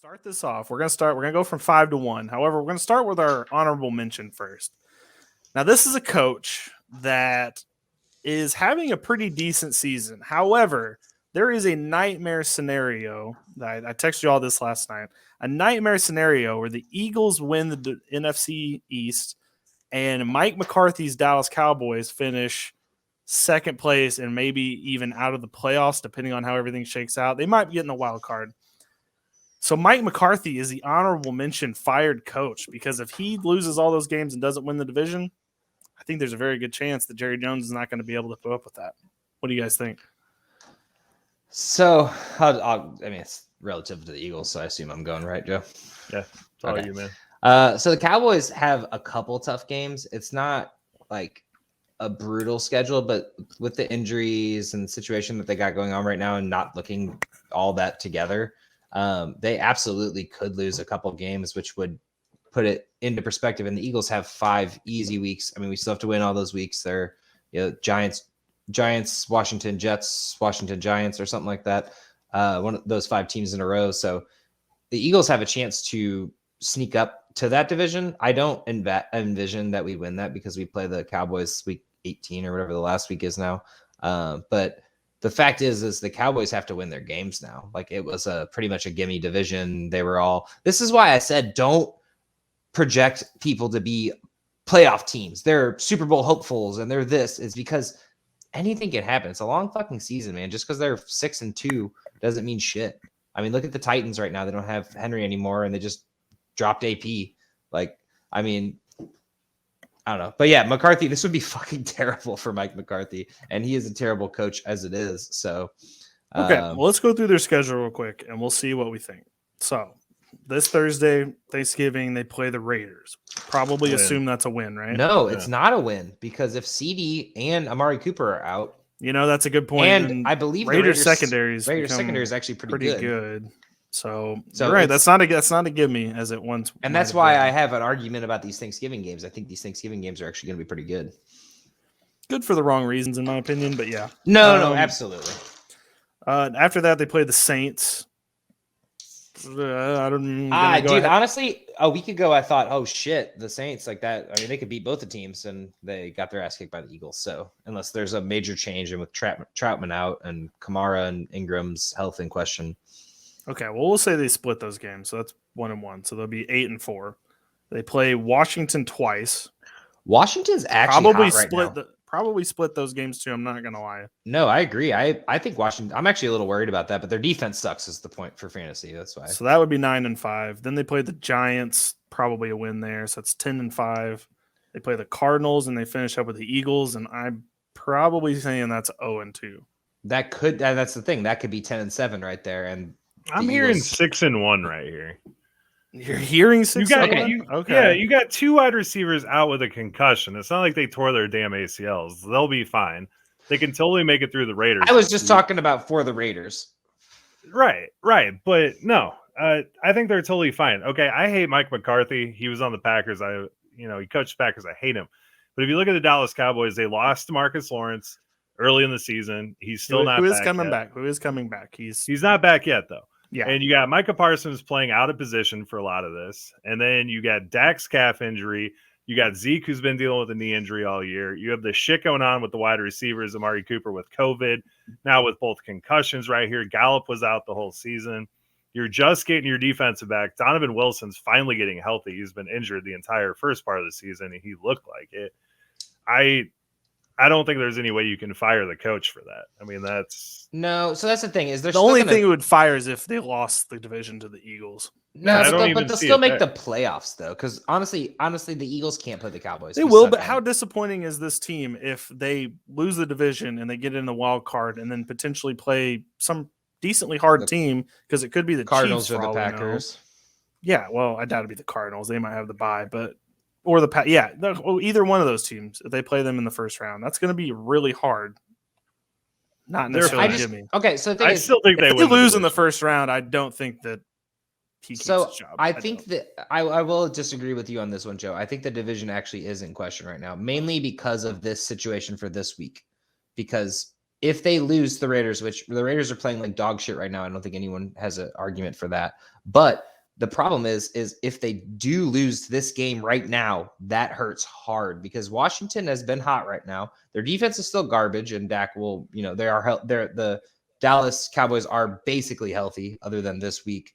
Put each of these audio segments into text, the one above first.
start this off. We're gonna go from 5 to 1. However, we're gonna start with our honorable mention first. Now, this is a coach that is having a pretty decent season. However, there is a nightmare scenario. I texted you all this last night. A nightmare scenario where the Eagles win the NFC East and Mike McCarthy's Dallas Cowboys finish second place and maybe even out of the playoffs, depending on how everything shakes out. They might be getting a wild card. So Mike McCarthy is the honorable mention fired coach, because if he loses all those games and doesn't win the division, I think there's a very good chance that Jerry Jones is not going to be able to put up with that. What do you guys think? So, I mean, it's relative to the Eagles, so I assume I'm going right, Joe. Yeah, it's all you, man. So the Cowboys have a couple tough games. It's not like a brutal schedule, but with the injuries and the situation that they got going on right now and not looking all that together, they absolutely could lose a couple games, which would put it into perspective. And the Eagles have 5 easy weeks. I mean, we still have to win all those weeks. They're, Giants, Washington Jets, Washington Giants, or something like that. One of those 5 teams in a row. So the Eagles have a chance to sneak up to that division. I don't envision that we win that, because we play the Cowboys week 18 or whatever the last week is now. But the fact is the Cowboys have to win their games now. Like, it was pretty much a gimme division. This is why I said don't project people to be playoff teams. They're Super Bowl hopefuls and they're this, is because anything can happen. It's a long fucking season, man. Just because they're 6-2 doesn't mean shit. I mean, look at the Titans right now. They don't have Henry anymore, and they just dropped AP. Like, I mean, I don't know. But yeah, McCarthy, this would be fucking terrible for Mike McCarthy, and he is a terrible coach as it is. So, okay, well, let's go through their schedule real quick, and we'll see what we think. So, this Thursday, Thanksgiving, they play the Raiders. Probably assume that's a win, right? No, it's not a win, because if CD and Amari Cooper are out, that's a good point. And I believe Raiders secondary is actually pretty good. So you're right. That's not a gimme as it once. And that's why I have an argument about these Thanksgiving games. I think these Thanksgiving games are actually going to be pretty good. Good for the wrong reasons, in my opinion. But yeah, no, absolutely. After that, they play the Saints. Honestly, a week ago I thought, oh shit, the Saints, like that. I mean, they could beat both the teams, and they got their ass kicked by the Eagles. So unless there's a major change, and with Troutman out and Kamara and Ingram's health in question. Okay, well, we'll say they split those games, so that's 1-1. So they'll be 8-4. They play Washington twice. Washington's actually probably split those games too. I'm not gonna lie. No, I agree. I think Washington. I'm actually a little worried about that, but their defense sucks is the point for fantasy. That's why. So that would be 9-5. Then they play the Giants, probably a win there. So it's 10-5. They play the Cardinals, and they finish up with the Eagles, and I'm probably saying that's 0-2. That's the thing. That could be 10-7 right there. And I'm hearing 6-1 right here. You're hearing 6-1? Okay. Yeah, you got 2 wide receivers out with a concussion. It's not like they tore their damn ACLs. They'll be fine. They can totally make it through the Raiders. I was just talking about for the Raiders. Right. But no, I think they're totally fine. Okay, I hate Mike McCarthy. He was on the Packers. He coached the Packers. I hate him. But if you look at the Dallas Cowboys, they lost to Marcus Lawrence early in the season. He's still not back. Who is coming back? He's not back yet, though. Yeah. And you got Micah Parsons playing out of position for a lot of this. And then you got Dak's calf injury. You got Zeke, who's been dealing with a knee injury all year. You have the shit going on with the wide receivers, Amari Cooper with COVID. Now with both concussions right here. Gallup was out the whole season. You're just getting your defensive back. Donovan Wilson's finally getting healthy. He's been injured the entire first part of the season, and he looked like it. I don't think there's any way you can fire the coach for that. I mean, no. So that's the thing is the only thing it would fire is if they lost the division to the Eagles. No, but they'll still make the playoffs though, because honestly, the Eagles can't play the Cowboys. They will, but how disappointing is this team if they lose the division and they get in the wild card and then potentially play some decently hard team, because it could be the Cardinals Chiefs or the Packers. Yeah, well, I doubt it'd be the Cardinals. They might have the bye, but. Or either one of those teams, if they play them in the first round, that's going to be really hard. Not necessarily Jimmy. Okay, so I still think if they lose in the first round, I don't think that he keeps his job. I think that I will disagree with you on this one, Joe. I think the division actually is in question right now, mainly because of this situation for this week. Because if they lose the Raiders, which the Raiders are playing like dog shit right now, I don't think anyone has an argument for that. But The problem is if they do lose this game right now, that hurts hard because Washington has been hot right now. Their defense is still garbage, and Dak will, the Dallas Cowboys are basically healthy other than this week.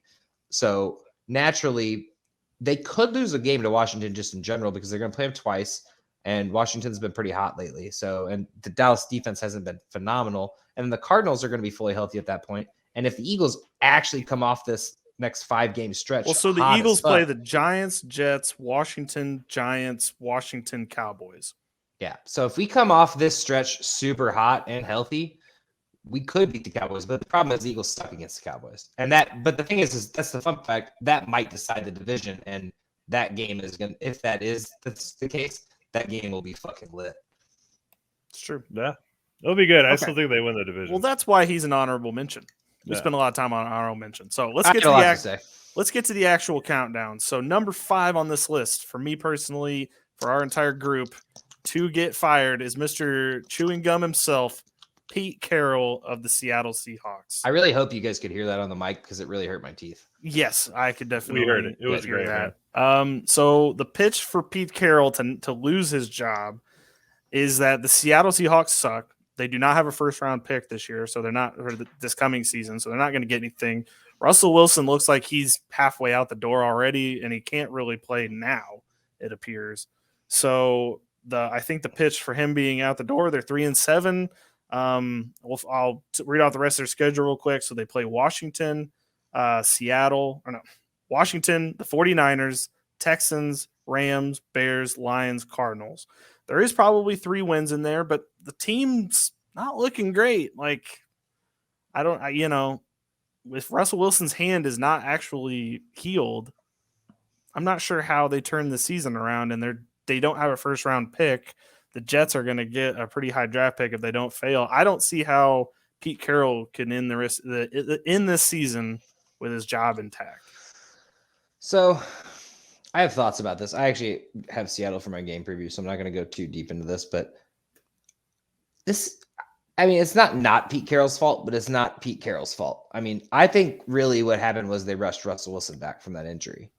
So naturally, they could lose a game to Washington just in general because they're going to play them twice, and Washington's been pretty hot lately. So, and the Dallas defense hasn't been phenomenal, and the Cardinals are going to be fully healthy at that point. And if the Eagles actually come off this next 5-game stretch. Well, so the Eagles play the Giants, Jets, Washington, Giants, Washington, Cowboys. Yeah. So if we come off this stretch super hot and healthy, we could beat the Cowboys. But the problem is the Eagles suck against the Cowboys. But the thing is that's the fun fact. That might decide the division. And that game is going to, if that's the case, that game will be fucking lit. It's true. Yeah. It'll be good. I still think they win the division. Well, that's why he's an honorable mention. We spent a lot of time on honorable mention. So let's get to the actual countdown. So number 5 on this list for me personally, for our entire group to get fired is Mr. Chewing Gum himself, Pete Carroll of the Seattle Seahawks. I really hope you guys could hear that on the mic because it really hurt my teeth. Yes, I could definitely. We heard it. It was great. That. So the pitch for Pete Carroll to lose his job is that the Seattle Seahawks suck. They do not have a first-round pick this year, so they're not this coming season, so they're not going to get anything. Russell Wilson looks like he's halfway out the door already, and he can't really play now, it appears. So I think the pitch for him being out the door, they're 3-7. I'll read out the rest of their schedule real quick. So they play Washington, Washington, the 49ers, Texans, Rams, Bears, Lions, Cardinals. There is probably 3 wins in there, but the team's not looking great. Like, if Russell Wilson's hand is not actually healed, I'm not sure how they turn the season around, and they don't have a first round pick. The Jets are going to get a pretty high draft pick if they don't fail. I don't see how Pete Carroll can end in this season with his job intact. So I have thoughts about this. I actually have Seattle for my game preview, so I'm not going to go too deep into this, but it's not Pete Carroll's fault, but it's not Pete Carroll's fault. I mean, I think really what happened was they rushed Russell Wilson back from that injury,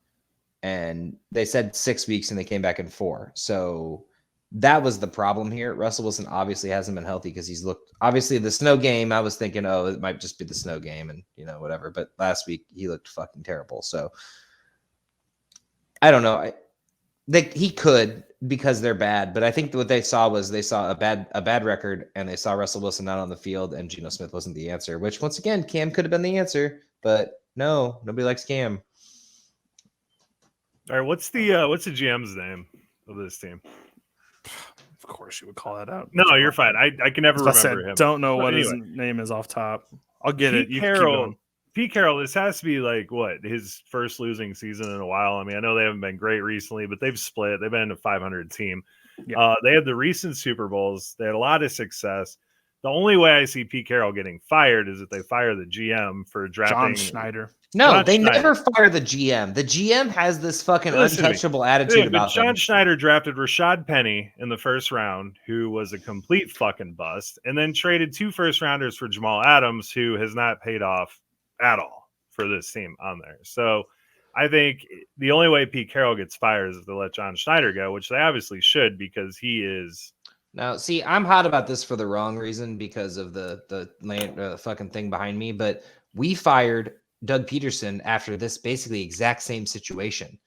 and they said 6 weeks and they came back in 4. So that was the problem here. Russell Wilson obviously hasn't been healthy because obviously the snow game. I was thinking, it might just be the snow game and whatever. But last week he looked fucking terrible. So I don't know. He could because they're bad, but I think what they saw was a bad record, and they saw Russell Wilson not on the field, and Geno Smith wasn't the answer. Which once again, Cam could have been the answer, but no, nobody likes Cam. All right, what's the GM's name of this team? Of course, you would call that out. No, you're fine. I can never remember him. Don't know what his name is off top. I'll get it. You keep going. Pete Carroll, this has to be his first losing season in a while. I mean, I know they haven't been great recently, but they've split. They've been a 500 team. Yeah. They had the recent Super Bowls. They had a lot of success. The only way I see Pete Carroll getting fired is if they fire the GM for drafting John Schneider. No, they never fire the GM. The GM has this fucking untouchable attitude about John Schneider drafted Rashad Penny in the first round, who was a complete fucking bust, and then traded 2 first-rounders for Jamal Adams, who has not paid off at all for this team on there. So I think the only way Pete Carroll gets fired is if they let John Schneider go, which they obviously should because he is. Now, see, I'm hot about this for the wrong reason because of the fucking thing behind me, but we fired Doug Peterson after this basically exact same situation.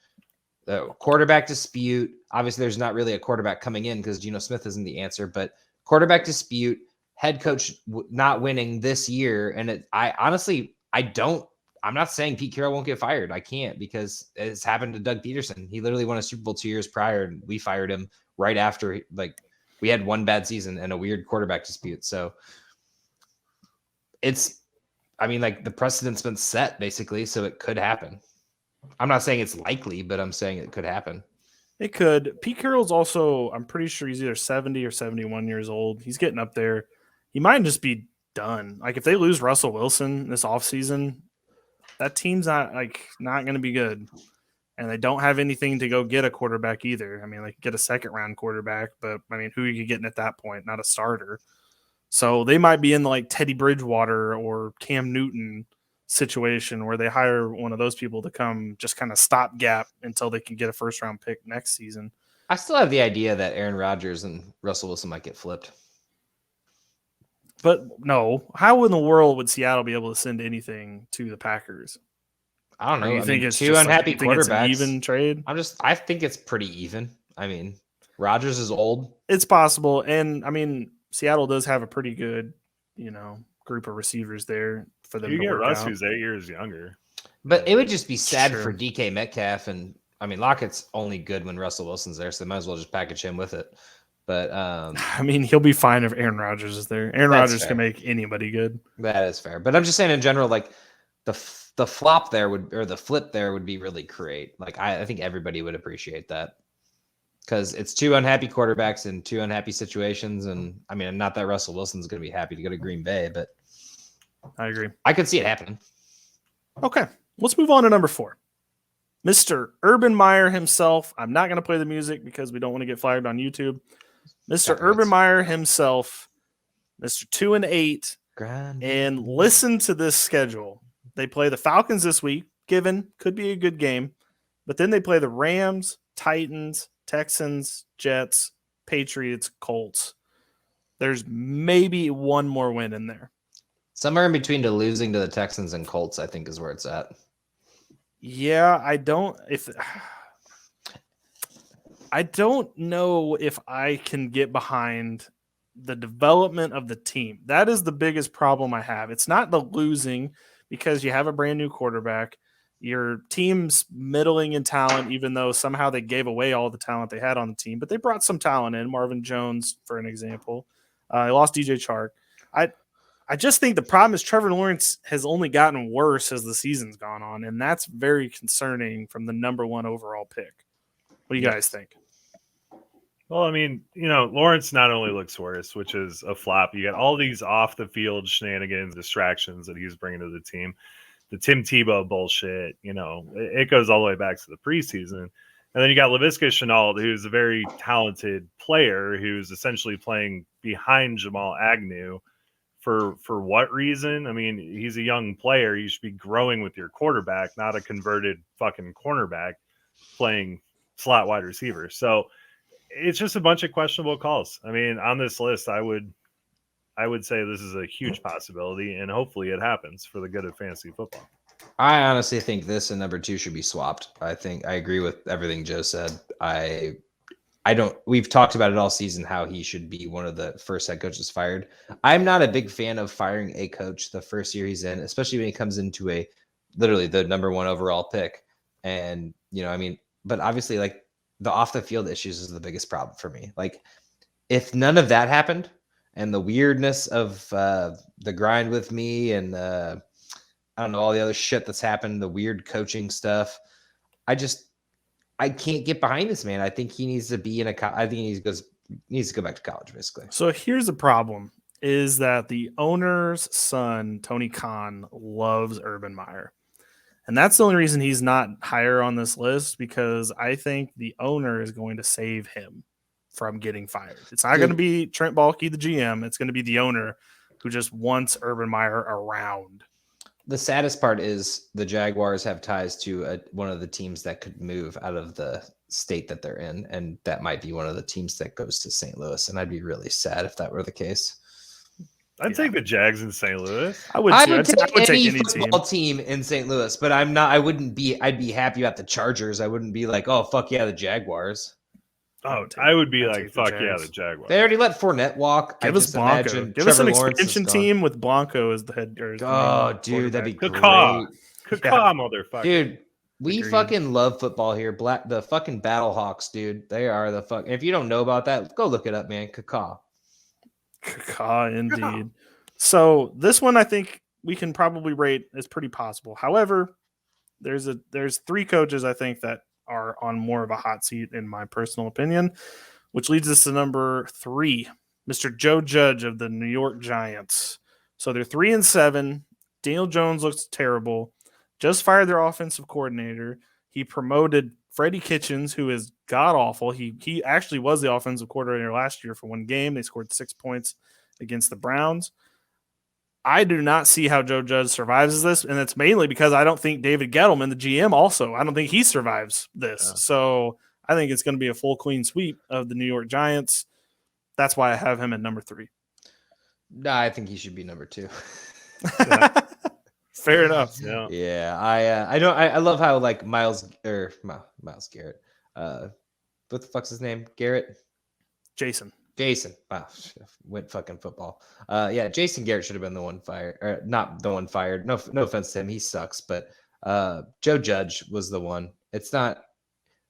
The quarterback dispute. Obviously, there's not really a quarterback coming in because Geno Smith isn't the answer, but quarterback dispute, head coach not winning this year. And I'm not saying Pete Carroll won't get fired. I can't because it's happened to Doug Peterson. He literally won a Super Bowl 2 years prior, and we fired him right after. We had one bad season and a weird quarterback dispute. So the precedent's been set basically, so it could happen. I'm not saying it's likely, but I'm saying it could happen. It could. Pete Carroll's also, I'm pretty sure he's either 70 or 71 years old. He's getting up there. He might just be done. If they lose Russell Wilson this offseason, that team's not going to be good. And they don't have anything to go get a quarterback either. I mean, they could get a second-round quarterback, but, who are you getting at that point? Not a starter. So they might be in Teddy Bridgewater or Cam Newton situation where they hire one of those people to come just kind of stopgap until they can get a first-round pick next season. I still have the idea that Aaron Rodgers and Russell Wilson might get flipped. But no, how in the world would Seattle be able to send anything to the Packers? I don't know. You think it's two just unhappy you think it's quarterbacks. an even trade? I think it's pretty even. I mean, Rodgers is old. It's possible, and I mean, Seattle does have a pretty good, group of receivers there for them You to get work Russ, out. who's 8 years younger. But it would just be sad True. for DK Metcalf, and I mean Lockett's only good when Russell Wilson's there, so they might as well just package him with it. But I mean, he'll be fine if Aaron Rodgers is there. Aaron That's Rodgers fair. can make anybody good. That is fair. But I'm just saying in general, like the flop there the flip there would be really great. Like I think everybody would appreciate that. Because it's two unhappy quarterbacks in two unhappy situations. And I mean, not that Russell Wilson's going to be happy to go to Green Bay, but I agree. I could see it happening. Okay, let's move on to number 4. Mr. Urban Meyer himself. I'm not going to play the music because we don't want to get flagged on YouTube. Mr. Urban Meyer himself, Mr. 2-8. And listen to this schedule. They play the Falcons this week, could be a good game. But then they play the Rams, Titans, Texans, Jets, Patriots, Colts. There's maybe one more win in there. Somewhere in between to losing to the Texans and Colts, I think, is where it's at. Yeah, I don't know if I can get behind the development of the team. That is the biggest problem I have. It's not the losing because you have a brand new quarterback. Your team's middling in talent, even though somehow they gave away all the talent they had on the team. But they brought some talent in. Marvin Jones, for an example. They lost DJ Chark. I just think the problem is Trevor Lawrence has only gotten worse as the season's gone on, and that's very concerning from the number 1 overall pick. What do you guys think? Well, I mean, Lawrence not only looks worse, which is a flop. You got all these off-the-field shenanigans, distractions that he's bringing to the team. The Tim Tebow bullshit, it goes all the way back to the preseason. And then you got Laviska Shenault, who's a very talented player who's essentially playing behind Jamal Agnew. For what reason? I mean, he's a young player. You should be growing with your quarterback, not a converted fucking cornerback playing slot wide receiver. So it's just a bunch of questionable calls. I mean, on this list, I would say this is a huge possibility, and hopefully it happens for the good of fantasy football. I honestly think this and number 2 should be swapped. I agree with everything Joe said. We've talked about it all season, how he should be one of the first head coaches fired. I'm not a big fan of firing a coach the first year he's in, especially when he comes into literally the number 1 overall pick. And, but obviously like the off the field issues is the biggest problem for me. Like if none of that happened and the weirdness of the grind with me and I don't know, all the other shit that's happened, the weird coaching stuff, I can't get behind this man. I think he needs to be I think he needs to go back to college, basically. So here's the problem is that the owner's son, Tony Khan, loves Urban Meyer. And that's the only reason he's not higher on this list, because I think the owner is going to save him from getting fired. It's not going to be Trent Baalke, the GM. It's going to be the owner who just wants Urban Meyer around. The saddest part is the Jaguars have ties to one of the teams that could move out of the state that they're in, and that might be one of the teams that goes to St. Louis. And I'd be really sad if that were the case. I'd take the Jags in St. Louis. I would take any football team in St. Louis, but I'd be happy about the Chargers. I wouldn't be like, oh, fuck yeah, the Jaguars. Oh, I would be like, fuck yeah, the Jaguars. They already let Fournette walk. Give us Blanco. Give us an expansion team with Blanco as the head guard. Oh, dude, that'd be great. Motherfucker. Dude, we fucking love football here. The fucking Battlehawks, dude. They are the fuck. If you don't know about that, go look it up, man. Caca, indeed. So this one I think we can probably rate as pretty possible. However, there's 3 coaches I think that are on more of a hot seat in my personal opinion, which leads us to number 3, Mr. Joe Judge of the New York Giants. So they're 3-7. Daniel Jones looks terrible. Just fired their offensive coordinator. He promoted Freddie Kitchens, who is god-awful. He actually was the offensive coordinator last year for one game. They scored 6 points against the Browns. I do not see how Joe Judge survives this, and it's mainly because I don't think David Gettleman, the GM, also I don't think he survives this. Yeah. So I think it's going to be a full clean sweep of the New York Giants. That's why I have him at number 3. No, I think he should be number 2. Fair enough. Yeah. I love how like Miles Garrett. What the fuck's his name? Jason. Wow, went fucking football. Jason Garrett should have been the one fired, or not the one fired. No offense to him, he sucks. But Joe Judge was the one. It's not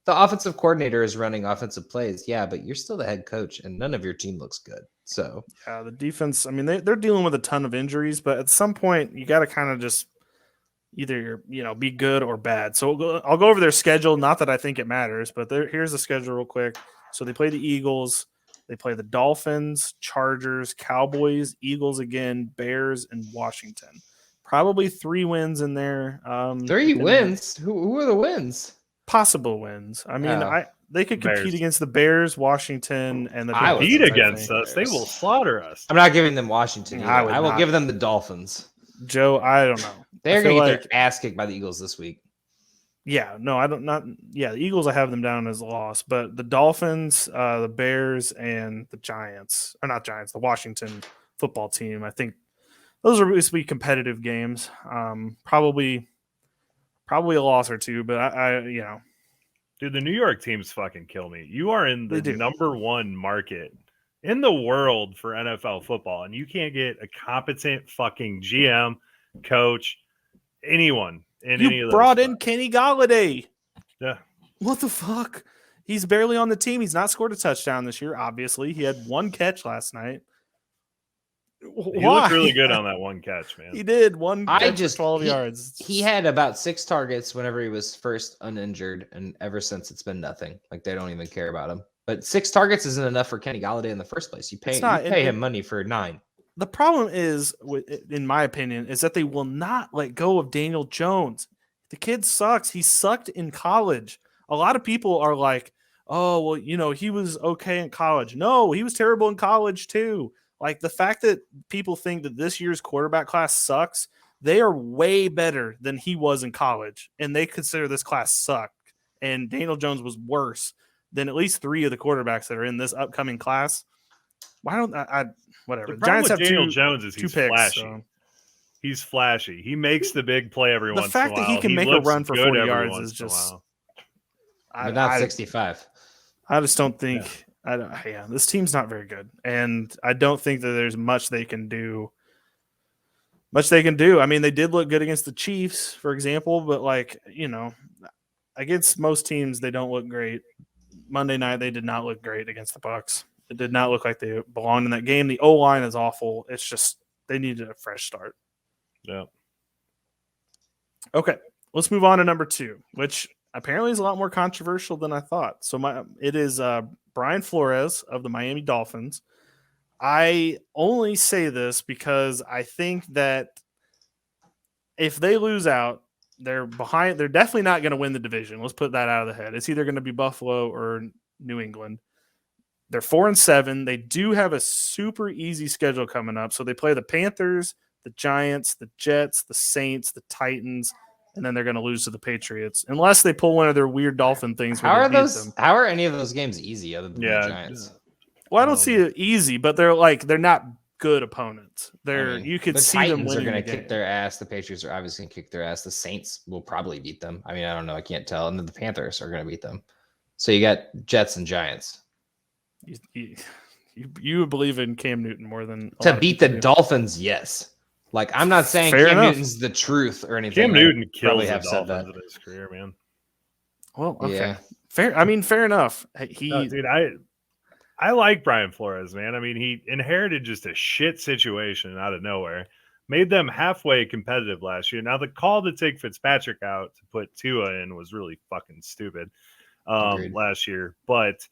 the offensive coordinator is running offensive plays. Yeah, but you're still the head coach, and none of your team looks good. So yeah, the defense. I mean, they're dealing with a ton of injuries, but at some point, you got to kind of just either be good or bad. So I'll go over their schedule. Not that I think it matters, but here's the schedule real quick. So they play the Eagles. They play the Dolphins, Chargers, Cowboys, Eagles again, Bears, and Washington. Probably 3 wins in there. 3 wins? Who are the wins? Possible wins. I mean, they could compete Bears. against the Bears, Washington, and the I Compete Dolphins, against us. They will slaughter us. I'm not giving them Washington. I would I will not. give them the Dolphins. Joe, I don't know. They're I going feel to get their ass kicked by the Eagles this week. Yeah, no, I don't not. Yeah, the Eagles, I have them down as a loss, but the Dolphins, the Bears, and the Giants, or not Giants, the Washington football team. I think those are going to be competitive games. Probably a loss or 2, but I Dude, the New York teams fucking kill me. You are in the They do. number 1 market in the world for NFL football, and you can't get a competent fucking GM, coach, anyone in any of you those brought in spots. Kenny Galladay. Yeah. What the fuck? He's barely on the team. He's not scored a touchdown this year. Obviously, he had 1 catch last night. He looked really good on that 1 catch, man. He did 1 catch for 12 yards. He had about 6 targets whenever he was first uninjured, and ever since it's been nothing. Like they don't even care about him. But 6 targets isn't enough for Kenny Galladay in the first place. You pay him money for 9. The problem is, in my opinion, is that they will not let go of Daniel Jones. The kid sucks. He sucked in college. A lot of people are like, oh, well, he was okay in college. No, he was terrible in college too. Like the fact that people think that this year's quarterback class sucks, they are way better than he was in college. And they consider this class sucked. And Daniel Jones was worse than at least 3 of the quarterbacks that are in this upcoming class. Why don't whatever. The The Giants have Daniel 2 Jones is he's picks. flashy. So. He's flashy. He makes the big play every The once in a while. fact that he can make a looks run for good 40 every yards once is in a just. while. But not 65. I just don't think. This team's not very good, and I don't think that there's much they can do. I mean, they did look good against the Chiefs, for example, but against most teams, they don't look great. Monday night, they did not look great against the Bucs. It did not look like they belonged in that game. The O-line is awful. It's just they needed a fresh start. Yeah. Okay, let's move on to number 2, which apparently is a lot more controversial than I thought. So it is Brian Flores of the Miami Dolphins. I only say this because I think that if they lose out, they're behind. They're definitely not going to win the division. Let's put that out of the head. It's either going to be Buffalo or New England. They're 4-7. They do have a super easy schedule coming up. So they play the Panthers, the Giants, the Jets, the Saints, the Titans, and then they're going to lose to the Patriots unless they pull one of their weird Dolphin things. How are any of those games easy other than the Giants? Well, I don't see it easy, but they're not good opponents. You could the see Titans them winning. Are going to kick their ass. The Patriots are obviously going to kick their ass. The Saints will probably beat them. I mean, I don't know. I can't tell. And then the Panthers are going to beat them. So you got Jets and Giants. You believe in Cam Newton more than to beat the Dolphins. Yes. Like I'm not saying Fair Cam enough. Newton's the truth or anything. Cam Newton kills have the said that Dolphins in his career, man. Well, okay, yeah. Fair. I mean, fair enough. Dude, I like Brian Flores, man. I mean, he inherited just a shit situation out of nowhere, made them halfway competitive last year. Now, the call to take Fitzpatrick out to put Tua in was really fucking stupid last year. But,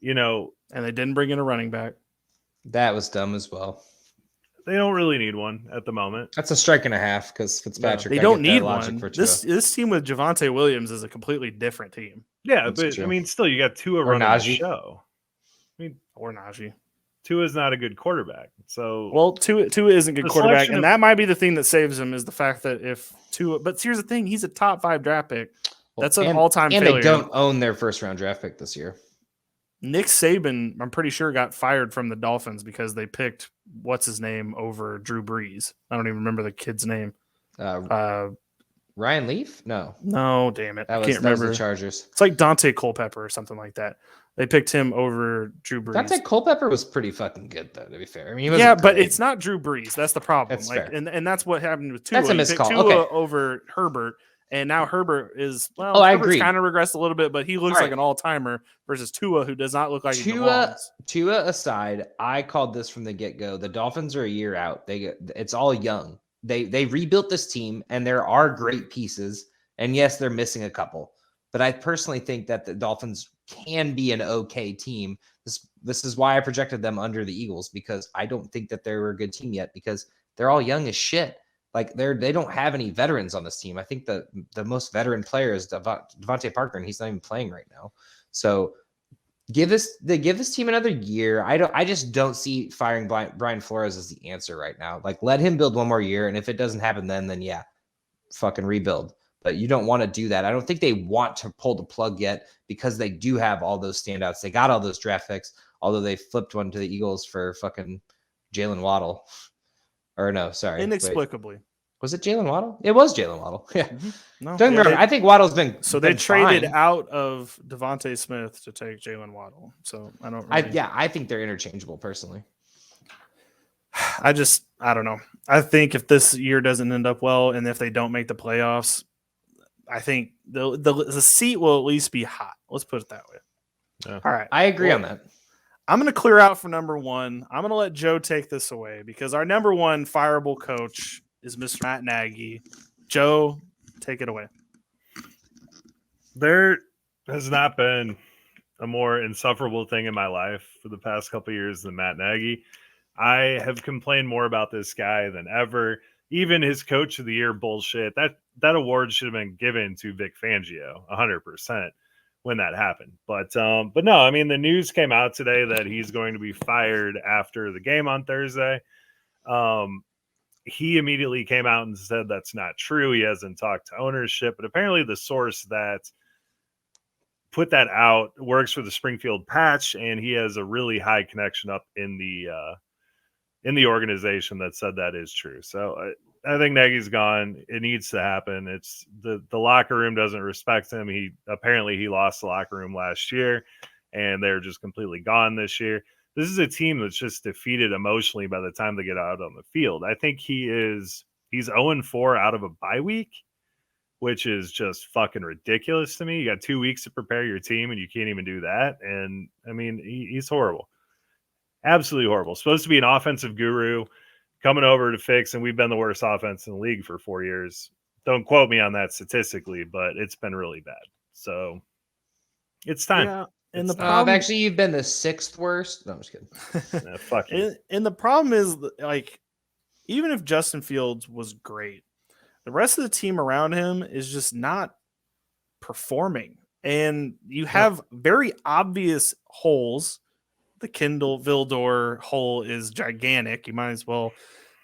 and they didn't bring in a running back. That was dumb as well. They don't really need one at the moment. That's a strike and a half because Fitzpatrick. They don't need one. This team with Javonte Williams is a completely different team. Yeah, That's but true. I mean, still, you got Tua running the show. Or Najee. Tua's not a good quarterback. So Well, Tua isn't a good The quarterback, selection and of- that might be the thing that saves him is the fact that if Tua. But here's the thing: he's a top 5 draft pick. That's an all-time and failure. they don't own their first round draft pick this year. Nick Saban, I'm pretty sure, got fired from the Dolphins because they picked what's his name over Drew Brees. I don't even remember the kid's name. Ryan Leaf? No, Damn it, that I was, can't remember. the Chargers. It's like Dante Culpepper or something like that. They picked him over Drew Brees. Dante Culpepper was pretty fucking good, though. To be fair, I mean, he Yeah, wasn't but great. it's not Drew Brees. That's the problem. That's like, fair. and that's what happened with Tua. That's a He missed picked call. Tua Okay. over Herbert, and now Herbert is I Herbert's agree. kind of regressed a little bit, but he looks All like right. an all-timer versus Tua, who does not look like he Tua belongs. Tua aside, I called this from the get-go. The Dolphins are a year out. It's all young. They rebuilt this team, and there are great pieces. And yes, they're missing a couple. But I personally think that the Dolphins can be an okay team. This is why I projected them under the Eagles, because I don't think that they're a good team yet, because they're all young as shit. Like they don't have any veterans on this team. I think the most veteran player is Devontae Parker, and he's not even playing right now. So give this team another year. I just don't see firing Brian Flores as the answer right now. Like, let him build one more year, and if it doesn't happen then yeah, fucking rebuild. But you don't want to do that. I don't think they want to pull the plug yet, because they do have all those standouts. They got all those draft picks, although they flipped one to the Eagles for fucking Jalen Waddle. Or no, sorry. Inexplicably. Wait. Was it Jalen Waddle? It was Jalen Waddle. Yeah. Mm-hmm. No, Don't remember. I think Waddle's been they traded fine. out of Devontae Smith to take Jalen Waddle. So I don't really... I think they're interchangeable personally. I don't know. I think if this year doesn't end up well, and if they don't make the playoffs, I think the seat will at least be hot. Let's put it that way. Yeah. All right. I agree on that. I'm going to clear out for number 1. I'm going to let Joe take this away, because our number 1 fireable coach is Mr. Matt Nagy. Joe, take it away. There has not been a more insufferable thing in my life for the past couple of years than Matt Nagy. I have complained more about this guy than ever. Even his coach of the year bullshit, that award should have been given to Vic Fangio 100% when that happened. But no, I mean, the news came out today that he's going to be fired after the game on Thursday. He immediately came out and said that's not true. He hasn't talked to ownership, but apparently the source that put that out works for the Springfield Patch, and he has a really high connection up in the organization that said that is true. So I think Nagy's gone. It needs to happen. It's the locker room doesn't respect him. He lost the locker room last year, and they're just completely gone this year. This is a team that's just defeated emotionally by the time they get out on the field. I think he's 0-4 out of a bye week, which is just fucking ridiculous to me. You got 2 weeks to prepare your team, and you can't even do that. And I mean, he's horrible. Absolutely horrible. Supposed to be an offensive guru coming over to fix, and we've been the worst offense in the league for 4 years. Don't quote me on that statistically, but it's been really bad. So it's time. Yeah, and the problem, actually, you've been the 6th worst. No, I'm just kidding. Nah, fuck you. And the problem is, like, even if Justin Fields was great, the rest of the team around him is just not performing. And you have very obvious holes. The Kendall Vildor hole is gigantic. You might as well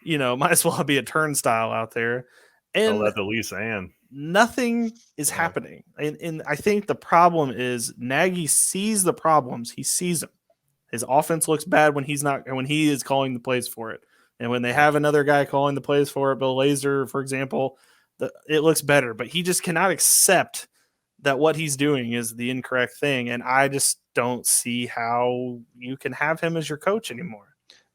be a turnstile out there. And I'll let the Lisa Ann. Nothing is happening. And I think the problem is Nagy sees the problems. He sees them. His offense looks bad when he is calling the plays for it. And when they have another guy calling the plays for it, Bill Lazor, for example, it looks better. But he just cannot accept that what he's doing is the incorrect thing. And I just don't see how you can have him as your coach anymore.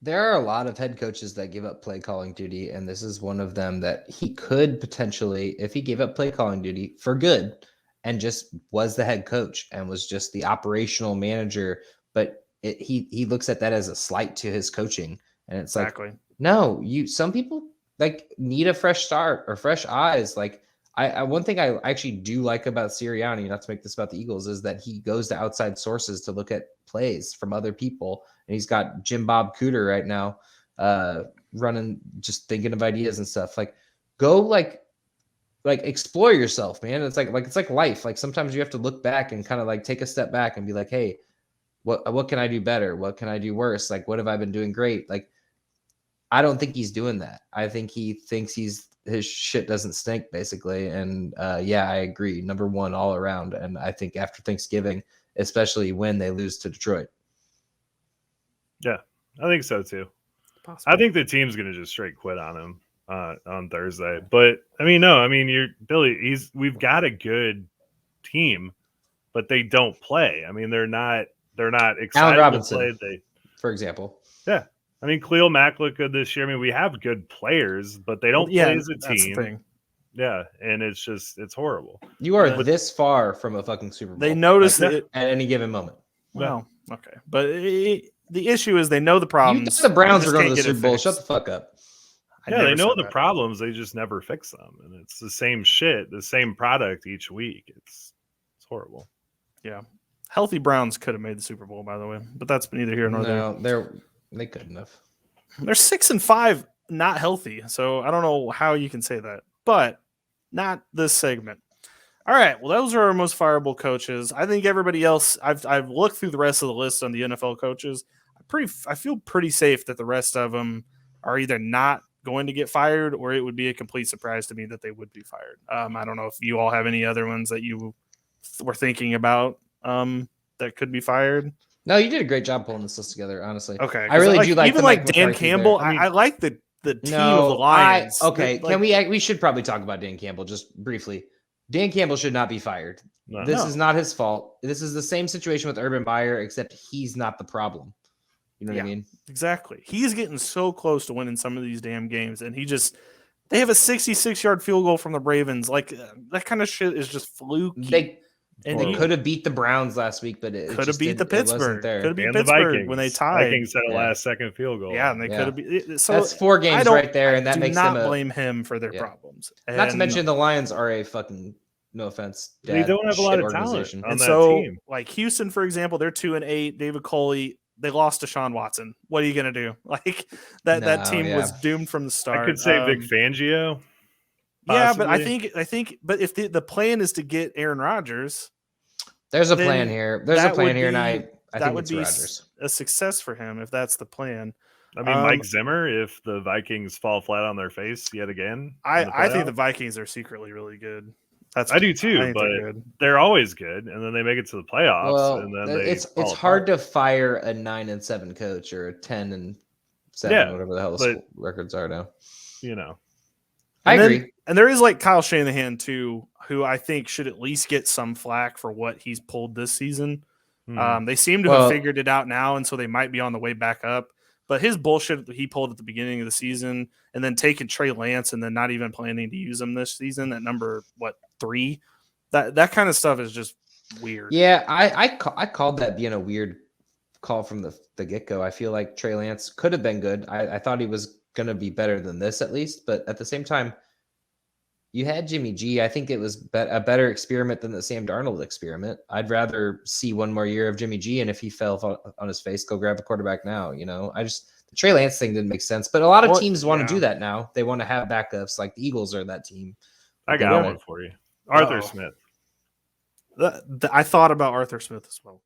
There are a lot of head coaches that give up play calling duty, and this is one of them that he could potentially, if he gave up play calling duty for good and just was the head coach and was just the operational manager, but he looks at that as a slight to his coaching. And it's exactly. Like, no, some people like need a fresh start or fresh eyes. Like one thing I actually do like about Sirianni, not to make this about the Eagles, is that he goes to outside sources to look at plays from other people. And he's got Jim Bob Cooter right now running, just thinking of ideas and stuff. Like, go like explore yourself, man. It's like life. Like, sometimes you have to look back and kind of like take a step back and be like, hey, What can I do better? What can I do worse? Like, what have I been doing great? Like, I don't think he's doing that. I think he thinks his shit doesn't stink, basically. And yeah, I agree. Number one all around. And I think after Thanksgiving, especially when they lose to Detroit. Yeah, I think so too. Possible. I think the team's going to just straight quit on him on Thursday. But I mean, no, I mean, you're Billy. We've got a good team, but they don't play. I mean, they're not excited Allen Robinson, to play. For example. Yeah. I mean, Khalil Mack looked good this year. I mean, we have good players, but they don't play as a that's the team. thing. Yeah, and it's horrible. You are this far from a fucking Super Bowl. They notice it at any given moment. Well, okay, but the issue is they know the problems. You thought the Browns They were just going to can't the get it Super Bowl. fixed. Shut the fuck up. Yeah, they know the problems. They just never fix them, and it's the same shit, the same product each week. It's horrible. Yeah, healthy Browns could have made the Super Bowl, by the way, but that's neither here nor there. No, they couldn't have. They're 6-5, not healthy. So I don't know how you can say that, but not this segment. All right. Well, those are our most fireable coaches. I think everybody else. I've looked through the rest of the list on the NFL coaches. I feel pretty safe that the rest of them are either not going to get fired, or it would be a complete surprise to me that they would be fired. I don't know if you all have any other ones that you were thinking about that could be fired. No, you did a great job pulling this list together, honestly. Okay. I really do like even the like Mike Dan McCarthy Campbell. there. I mean, I like the team of the Lions. Okay, Like, we should probably talk about Dan Campbell just briefly. Dan Campbell should not be fired. No. This is not his fault. This is the same situation with Urban Meyer, except he's not the problem. You know what I mean? Exactly. He's getting so close to winning some of these damn games, and they have a 66-yard field goal from the Ravens. Like that kind of shit is just fluky. They could have beat the Browns last week, but it could have beat the Pittsburgh. Could have beat and Pittsburgh the Vikings. when they tied. Vikings had a last-second field goal. Yeah, and they could have beat. So that's 4 games right there, and that makes them not blame him for their problems. Not to mention the Lions are a fucking, no offense, they don't have a lot of talent on that team. Like Houston, for example, they're 2-8. David Coley, they lost to Sean Watson. What are you gonna do? Like that team was doomed from the start. I could say Vic Fangio. Yeah, but I think, but if the plan is to get Aaron Rodgers. There's a plan here. There's a plan here, and I think would it's be Rodgers. A success for him if that's the plan. I mean, Mike Zimmer, if the Vikings fall flat on their face yet again. I think the Vikings are secretly really good. I do too, but they're always good, and then they make it to the playoffs. Well, and then it's hard to fire a 9-7 coach or a 10-7, whatever the hell the records are now. You know, I agree. And there is like Kyle Shanahan too, who I think should at least get some flack for what he's pulled this season. They seem to have figured it out now, and so they might be on the way back up. But his bullshit that he pulled at the beginning of the season, and then taking Trey Lance, and then not even planning to use him this season at number 3, that kind of stuff is just weird. Yeah, I called that being a weird call from the get go. I feel like Trey Lance could have been good. I thought he was going to be better than this at least, but at the same time, you had Jimmy G. I think it was a better experiment than the Sam Darnold experiment. I'd rather see one more year of Jimmy G, and if he fell on his face, go grab a quarterback now. You know, the Trey Lance thing didn't make sense, but a lot of teams want to do that now. They want to have backups, like the Eagles are that team. I got one for you, Arthur Smith. I thought about Arthur Smith as well.